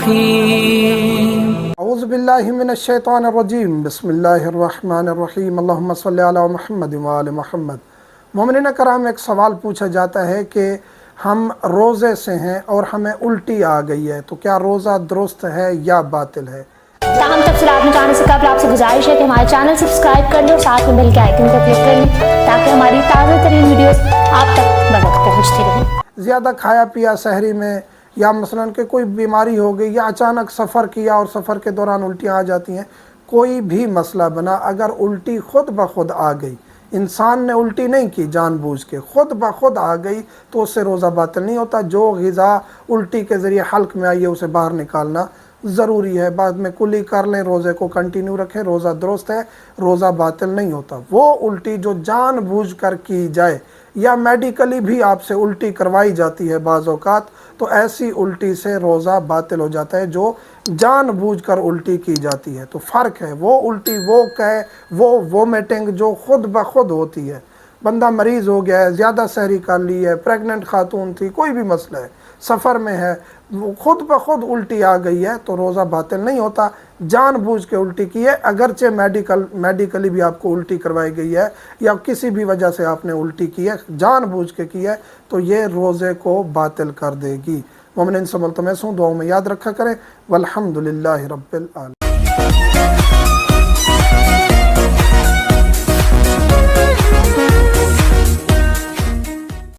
الرحيم اعوذ باللہ من الشیطان الرجیم بسم اللہ الرحمن الرحیم اللہم صلی علی محمد وآل محمد۔ مومنین کرام، ایک سوال پوچھا جاتا ہے کہ ہم روزے سے ہیں اور ہمیں الٹی آ گئی ہے تو کیا روزہ درست ہے یا باطل ہے؟ تاہم تفصیلات میں جانے سے قبل آپ سے گزارش ہے کہ ہمارے چینل سبسکرائب کر لیں اور ساتھ میں بیل کے آئیکن کو کلک کر لیں تاکہ ہماری تازہ ترین ویڈیوز آپ تک بوقت پہنچتی رہیں۔ زیادہ کھایا پیا سحری میں، یا مثلا کہ کوئی بیماری ہو گئی، یا اچانک سفر کیا اور سفر کے دوران الٹیاں آ جاتی ہیں، کوئی بھی مسئلہ بنا، اگر الٹی خود بخود آ گئی، انسان نے الٹی نہیں کی جان بوجھ کے، خود بخود آ گئی تو اس سے روزہ باطل نہیں ہوتا۔ جو غذا الٹی کے ذریعے حلق میں آئی ہے اسے باہر نکالنا ضروری ہے، بعد میں کلی کر لیں، روزے کو کنٹینیو رکھیں، روزہ درست ہے، روزہ باطل نہیں ہوتا۔ وہ الٹی جو جان بوجھ کر کی جائے یا میڈیکلی بھی آپ سے الٹی کروائی جاتی ہے بعض اوقات، تو ایسی الٹی سے روزہ باطل ہو جاتا ہے جو جان بوجھ کر الٹی کی جاتی ہے۔ تو فرق ہے، وہ الٹی وہ وومیٹنگ جو خود بخود ہوتی ہے، بندہ مریض ہو گیا ہے، زیادہ سحری کر لی ہے، پریگننٹ خاتون تھی، کوئی بھی مسئلہ ہے، سفر میں ہے، خود بخود الٹی آ گئی ہے تو روزہ باطل نہیں ہوتا۔ جان بوجھ کے الٹی کی ہے، اگرچہ میڈیکلی بھی آپ کو الٹی کروائی گئی ہے یا کسی بھی وجہ سے آپ نے الٹی کی ہے، جان بوجھ کے کی ہے، تو یہ روزے کو باطل کر دے گی۔ مومنین سے ملتمس ہوں، دعاؤں میں یاد رکھا کریں۔ والحمدللہ رب العالمین۔